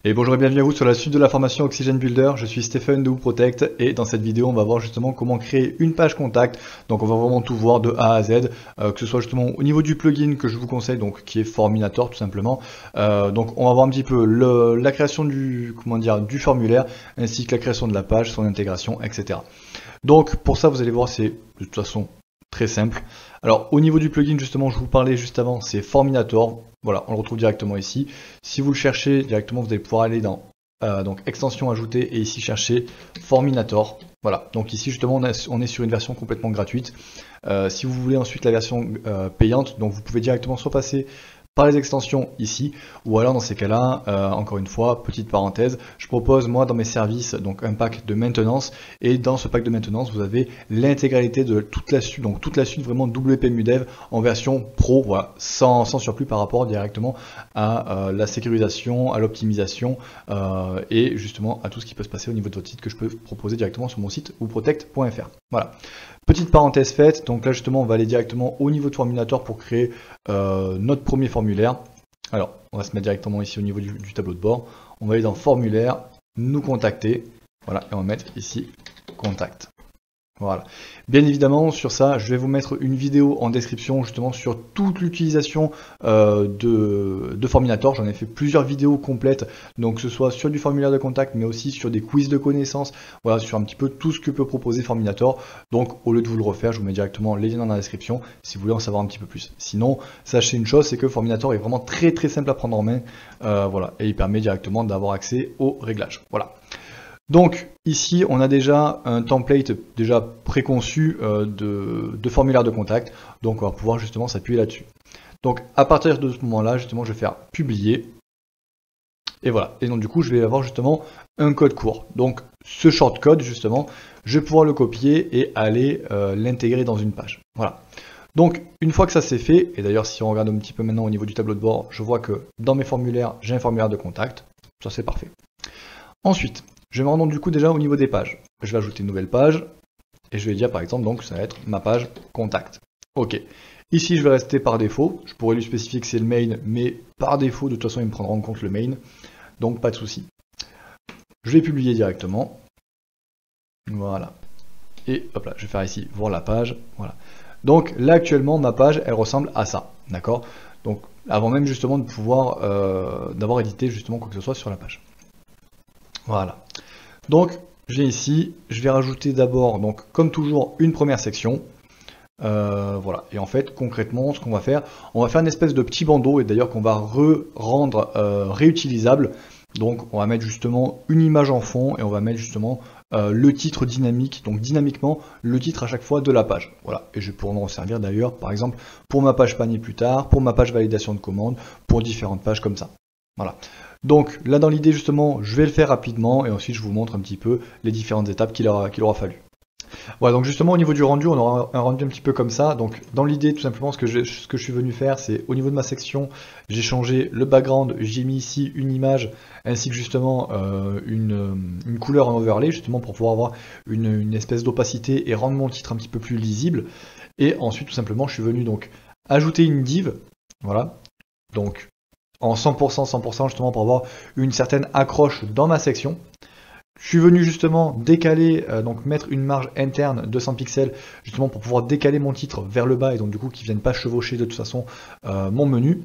Et bonjour et bienvenue à vous sur la suite de la formation Oxygen Builder. Je suis Stéphane de WooProtect et dans cette vidéo on va voir justement comment créer une page contact. Donc on va vraiment tout voir de A à Z, que ce soit justement au niveau du plugin que je vous conseille, donc qui est Forminator tout simplement. Donc on va voir un petit peu la création du formulaire ainsi que la création de la page, son intégration, etc. Donc pour ça vous allez voir, c'est de toute façon très simple. Alors au niveau du plugin justement, je vous parlais juste avant, c'est Forminator. Voilà, on le retrouve directement ici. Si vous le cherchez directement, vous allez pouvoir aller dans donc extension ajoutée et ici chercher Forminator. Voilà, donc ici justement on est sur une version complètement gratuite. Si vous voulez ensuite la version payante, donc vous pouvez directement soit passer par les extensions ici, ou alors dans ces cas-là, encore une fois, petite parenthèse, je propose moi dans mes services donc un pack de maintenance, et dans ce pack de maintenance vous avez l'intégralité de toute la suite, donc toute la suite vraiment WPMUDev en version pro, voilà, sans surplus par rapport directement à la sécurisation, à l'optimisation et justement à tout ce qui peut se passer au niveau de votre site que je peux proposer directement sur mon site wooprotect.fr. Voilà. Petite parenthèse faite, donc là justement on va aller directement au niveau de Forminator pour créer notre premier formulaire. Alors on va se mettre directement ici au niveau du tableau de bord, on va aller dans formulaire, nous contacter, voilà, et on va mettre ici contact. Voilà. Bien évidemment, sur ça, je vais vous mettre une vidéo en description justement sur toute l'utilisation de Forminator. J'en ai fait plusieurs vidéos complètes, donc que ce soit sur du formulaire de contact, mais aussi sur des quiz de connaissances, voilà, sur un petit peu tout ce que peut proposer Forminator. Donc, au lieu de vous le refaire, je vous mets directement les liens dans la description si vous voulez en savoir un petit peu plus. Sinon, sachez une chose, c'est que Forminator est vraiment très simple à prendre en main, voilà, et il permet directement d'avoir accès aux réglages. Voilà. Donc ici on a déjà un template déjà préconçu de formulaire de contact, donc on va pouvoir justement s'appuyer là-dessus. Donc à partir de ce moment-là, justement je vais faire publier, et voilà, et donc du coup je vais avoir justement un code court. Donc ce shortcode justement, je vais pouvoir le copier et aller l'intégrer dans une page. Voilà. Donc une fois que ça c'est fait, et d'ailleurs si on regarde un petit peu maintenant au niveau du tableau de bord, je vois que dans mes formulaires, j'ai un formulaire de contact, ça c'est parfait. Ensuite, je vais me rendre du coup déjà au niveau des pages. Je vais ajouter une nouvelle page et je vais dire par exemple donc ça va être ma page contact. Ok. Ici je vais rester par défaut. Je pourrais lui spécifier que c'est le main, mais par défaut de toute façon il me prendra en compte le main. Donc pas de souci. Je vais publier directement. Voilà. Et hop là, je vais faire ici voir la page. Voilà. Donc là actuellement ma page elle ressemble à ça. D'accord. Donc avant même justement de pouvoir d'avoir édité justement quoi que ce soit sur la page. Voilà. Donc, je viens ici, je vais rajouter d'abord, donc comme toujours, une première section. Voilà. Et en fait, concrètement, ce qu'on va faire, on va faire une espèce de petit bandeau, et d'ailleurs qu'on va rendre réutilisable. Donc, on va mettre justement une image en fond, et on va mettre justement le titre dynamique, donc dynamiquement, le titre à chaque fois de la page. Voilà. Et je vais pouvoir m'en servir d'ailleurs, par exemple, pour ma page panier plus tard, pour ma page validation de commande, pour différentes pages comme ça. Voilà. Donc là dans l'idée justement, je vais le faire rapidement et ensuite je vous montre un petit peu les différentes étapes qu'il aura fallu. Voilà, donc justement au niveau du rendu, on aura un rendu un petit peu comme ça. Donc dans l'idée tout simplement ce que je suis venu faire, c'est au niveau de ma section, j'ai changé le background, j'ai mis ici une image ainsi que justement une couleur en overlay justement pour pouvoir avoir une espèce d'opacité et rendre mon titre un petit peu plus lisible. Et ensuite tout simplement je suis venu donc ajouter une div, voilà, donc en 100% justement pour avoir une certaine accroche dans ma section. Je suis venu justement décaler, donc mettre une marge interne de 100 pixels justement pour pouvoir décaler mon titre vers le bas et donc du coup qui ne vienne pas chevaucher de toute façon mon menu.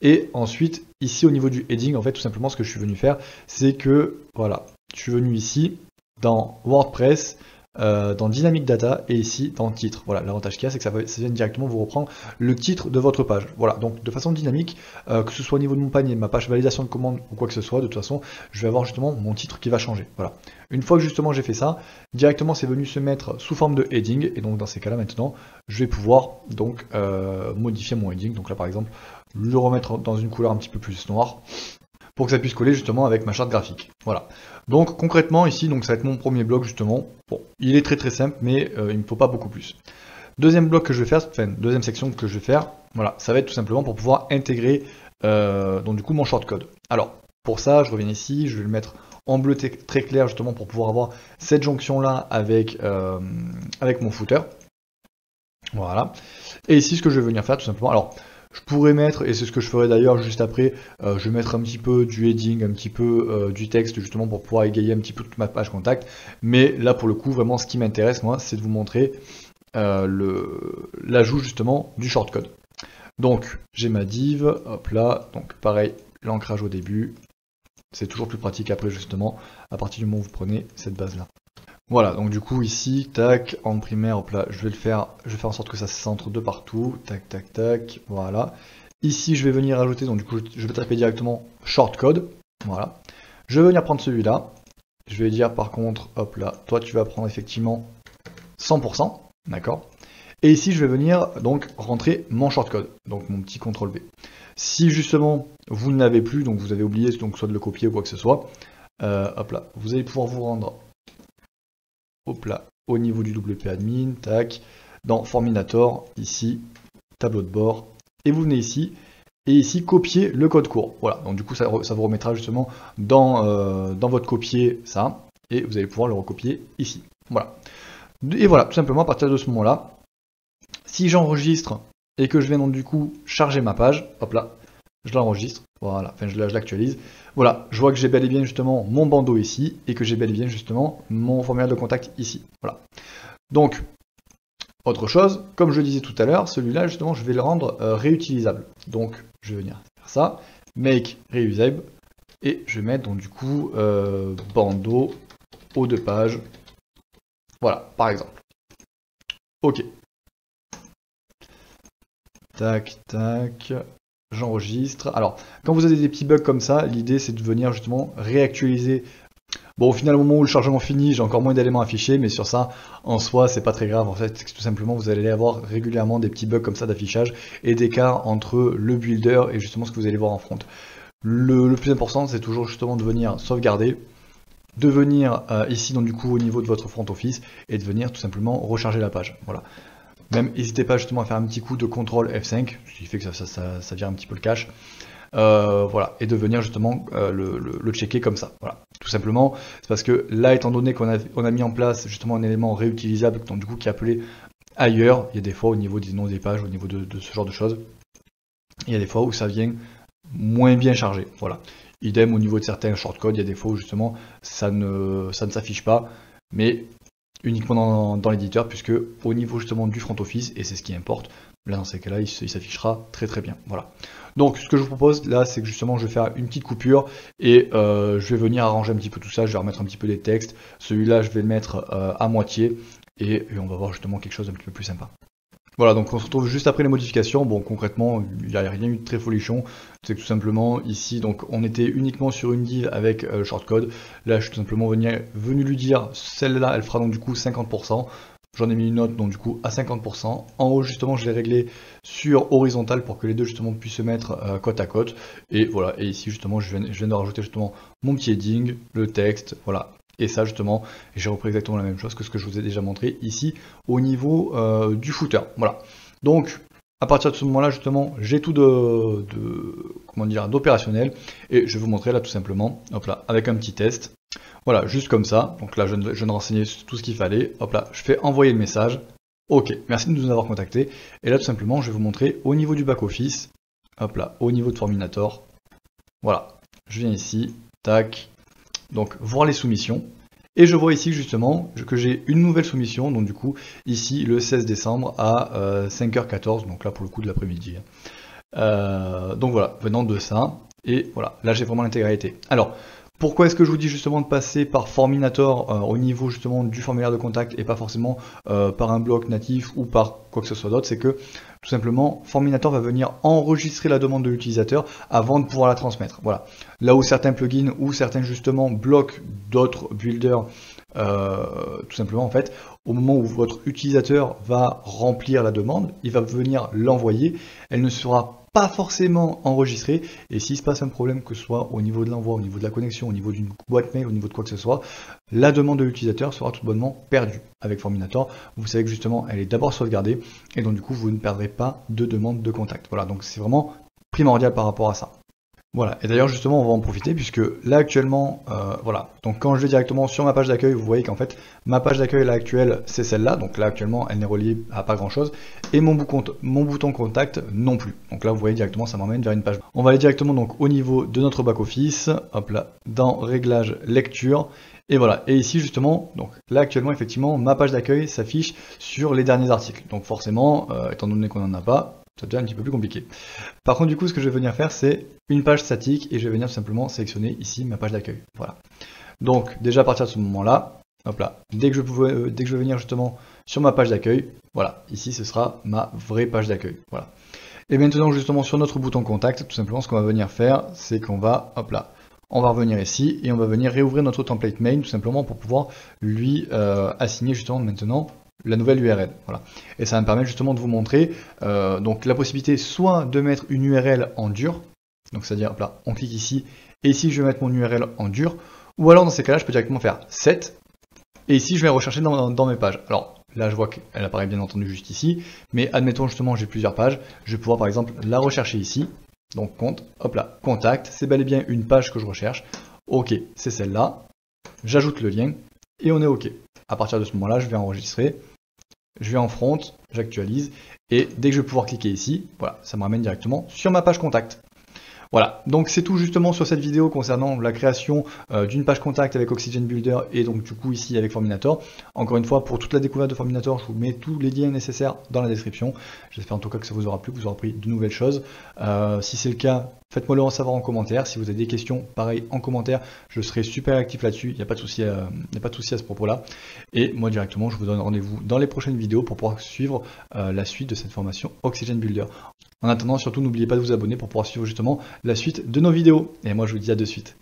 Et ensuite ici au niveau du heading, en fait tout simplement ce que je suis venu faire, c'est que voilà, je suis venu ici dans WordPress, dans Dynamic Data et ici dans titre. Voilà, l'avantage qu'il y a, c'est que ça vient directement vous reprendre le titre de votre page. Voilà, donc de façon dynamique, que ce soit au niveau de mon panier, ma page validation de commande ou quoi que ce soit, de toute façon, je vais avoir justement mon titre qui va changer. Voilà. Une fois que justement j'ai fait ça, directement c'est venu se mettre sous forme de heading et donc dans ces cas-là maintenant, je vais pouvoir donc modifier mon heading. Donc là par exemple, le remettre dans une couleur un petit peu plus noire, pour que ça puisse coller justement avec ma charte graphique. Voilà. Donc concrètement ici, donc ça va être mon premier bloc justement. Bon, il est très simple, mais il ne me faut pas beaucoup plus. Deuxième bloc que je vais faire, enfin deuxième section que je vais faire, voilà, ça va être tout simplement pour pouvoir intégrer donc du coup mon shortcode. Alors pour ça, je reviens ici, je vais le mettre en bleu très clair justement pour pouvoir avoir cette jonction là avec mon footer. Voilà. Et ici ce que je vais venir faire tout simplement, alors Je pourrais mettre, et c'est ce que je ferai d'ailleurs juste après, je vais mettre un petit peu du heading, un petit peu du texte justement pour pouvoir égayer un petit peu toute ma page contact. Mais là pour le coup, vraiment ce qui m'intéresse moi, c'est de vous montrer l'ajout justement du shortcode. Donc j'ai ma div, hop là, donc pareil, l'ancrage au début. C'est toujours plus pratique après justement, à partir du moment où vous prenez cette base là. Voilà, donc du coup ici, tac, en primaire, hop là, je vais faire en sorte que ça se centre de partout, tac, tac, tac, voilà. Ici, je vais venir ajouter, donc du coup, je vais taper directement shortcode, voilà. Je vais venir prendre celui-là, je vais dire par contre, hop là, toi tu vas prendre effectivement 100%, d'accord. Et ici, je vais venir donc rentrer mon shortcode, donc mon petit CTRL B. Si justement, vous ne l'avez plus, donc vous avez oublié donc soit de le copier ou quoi que ce soit, hop là, vous allez pouvoir vous rendre hop là, au niveau du WP admin, tac, dans Forminator, ici, tableau de bord, et vous venez ici, et ici, copier le code court. Voilà, donc du coup, ça vous remettra justement dans votre copier, ça, et vous allez pouvoir le recopier ici. Voilà. Et voilà, tout simplement, à partir de ce moment-là, si j'enregistre et que je viens donc du coup charger ma page, hop là, je l'enregistre, voilà, enfin je l'actualise. Voilà, je vois que j'ai bel et bien justement mon bandeau ici et que j'ai bel et bien justement mon formulaire de contact ici. Voilà. Donc, autre chose, comme je le disais tout à l'heure, celui-là justement je vais le rendre réutilisable. Donc, je vais venir faire ça, make reusable, et je vais mettre donc du coup bandeau haut de page. Voilà, par exemple. Ok. Tac, tac. J'enregistre. Alors, quand vous avez des petits bugs comme ça, l'idée c'est de venir justement réactualiser. Bon, au final, au moment où le chargement finit, j'ai encore moins d'éléments affichés, mais sur ça, en soi, c'est pas très grave. En fait, tout simplement, vous allez avoir régulièrement des petits bugs comme ça d'affichage et d'écart entre le builder et justement ce que vous allez voir en front. Le plus important, c'est toujours justement de venir sauvegarder, de venir ici, donc du coup, au niveau de votre front office, et de venir tout simplement recharger la page. Voilà. Même n'hésitez pas justement à faire un petit coup de CTRL F5, ce qui fait que ça vire un petit peu le cache. Voilà, et de venir justement le checker comme ça. Voilà, tout simplement, c'est parce que là, étant donné qu'on a mis en place justement un élément réutilisable, donc du coup qui est appelé ailleurs, il y a des fois au niveau des noms des pages, au niveau de ce genre de choses, il y a des fois où ça vient moins bien chargé. Voilà. Idem au niveau de certains shortcodes, il y a des fois où justement ça ne s'affiche pas, mais uniquement dans l'éditeur, puisque au niveau justement du front office, et c'est ce qui importe, là dans ces cas-là, il s'affichera très très bien. Voilà. Donc ce que je vous propose là, c'est que justement je vais faire une petite coupure et je vais venir arranger un petit peu tout ça, je vais remettre un petit peu des textes. Celui-là, je vais le mettre à moitié et on va voir justement quelque chose d'un petit peu plus sympa. Voilà, donc on se retrouve juste après les modifications. Bon, concrètement, il n'y a rien eu de très folichon. C'est que tout simplement, ici, donc on était uniquement sur une div avec shortcode. Là, je suis tout simplement venu lui dire, celle-là, elle fera donc du coup 50%. J'en ai mis une note, donc du coup, à 50%. En haut, justement, je l'ai réglé sur horizontal pour que les deux, justement, puissent se mettre côte à côte. Et voilà, et ici, justement, je viens de rajouter justement mon petit heading, le texte, voilà. Et ça justement, j'ai repris exactement la même chose que ce que je vous ai déjà montré ici au niveau du footer. Voilà. Donc à partir de ce moment-là justement, j'ai tout d'opérationnel et je vais vous montrer là tout simplement, hop là, avec un petit test. Voilà, juste comme ça. Donc là, je viens de renseigner tout ce qu'il fallait. Hop là, je fais envoyer le message. Ok, merci de nous avoir contactés. Et là tout simplement, je vais vous montrer au niveau du back-office. Hop là, au niveau de Forminator. Voilà, je viens ici, tac. Donc voir les soumissions, et je vois ici justement que j'ai une nouvelle soumission, donc du coup ici le 16 décembre à 5h14, donc là pour le coup de l'après-midi. Donc voilà, venant de ça, et voilà, là j'ai vraiment l'intégralité. Alors, pourquoi est-ce que je vous dis justement de passer par Forminator au niveau justement du formulaire de contact et pas forcément par un bloc natif ou par quoi que ce soit d'autre? C'est que tout simplement Forminator va venir enregistrer la demande de l'utilisateur avant de pouvoir la transmettre. Voilà. Là où certains plugins ou certains justement bloquent d'autres builders, tout simplement en fait, au moment où votre utilisateur va remplir la demande, il va venir l'envoyer, elle ne sera pas forcément enregistrée, et s'il se passe un problème, que ce soit au niveau de l'envoi, au niveau de la connexion, au niveau d'une boîte mail, au niveau de quoi que ce soit, la demande de l'utilisateur sera tout bonnement perdue. Avec Forminator, vous savez que justement elle est d'abord sauvegardée, et donc du coup vous ne perdrez pas de demande de contact. Voilà, donc c'est vraiment primordial par rapport à ça. Voilà, et d'ailleurs justement on va en profiter puisque là actuellement, voilà, donc quand je vais directement sur ma page d'accueil, vous voyez qu'en fait ma page d'accueil là actuelle c'est celle-là, donc là actuellement elle n'est reliée à pas grand chose, et mon bouton contact non plus. Donc là vous voyez directement ça m'emmène vers une page. On va aller directement donc au niveau de notre back-office, hop là, dans réglages lecture, et voilà, et ici justement, donc là actuellement effectivement ma page d'accueil s'affiche sur les derniers articles, donc forcément, étant donné qu'on n'en a pas, ça devient un petit peu plus compliqué. Par contre, du coup, ce que je vais venir faire, c'est une page statique et je vais venir tout simplement sélectionner ici ma page d'accueil. Voilà. Donc, déjà à partir de ce moment-là, hop là, dès que je vais venir justement sur ma page d'accueil, voilà, ici ce sera ma vraie page d'accueil. Voilà. Et maintenant, justement, sur notre bouton contact, tout simplement, ce qu'on va venir faire, c'est qu'on va, hop là, on va revenir ici et on va venir réouvrir notre template main tout simplement pour pouvoir lui assigner justement maintenant la nouvelle URL. Voilà. Et ça va me permettre justement de vous montrer donc la possibilité soit de mettre une URL en dur, donc c'est-à-dire là, on clique ici, et ici je vais mettre mon URL en dur, ou alors dans ces cas-là je peux directement faire set, et ici je vais rechercher dans mes pages. Alors là je vois qu'elle apparaît bien entendu juste ici, mais admettons justement j'ai plusieurs pages, je vais pouvoir par exemple la rechercher ici, donc compte, hop là, contact, c'est bel et bien une page que je recherche, ok, c'est celle-là, j'ajoute le lien, et on est ok. À partir de ce moment-là, je vais enregistrer, je vais en front, j'actualise, et dès que je vais pouvoir cliquer ici, voilà, ça me ramène directement sur ma page contact. Voilà, donc c'est tout justement sur cette vidéo concernant la création d'une page contact avec Oxygen Builder et donc du coup ici avec Forminator. Encore une fois, pour toute la découverte de Forminator, je vous mets tous les liens nécessaires dans la description. J'espère en tout cas que ça vous aura plu, que vous aurez appris de nouvelles choses. Si c'est le cas, faites-moi le savoir en commentaire. Si vous avez des questions, pareil en commentaire, je serai super actif là-dessus, il n'y a pas de souci à ce propos-là. Et moi directement, je vous donne rendez-vous dans les prochaines vidéos pour pouvoir suivre la suite de cette formation Oxygen Builder. En attendant, surtout n'oubliez pas de vous abonner pour pouvoir suivre justement la suite de nos vidéos. Et moi je vous dis à de suite.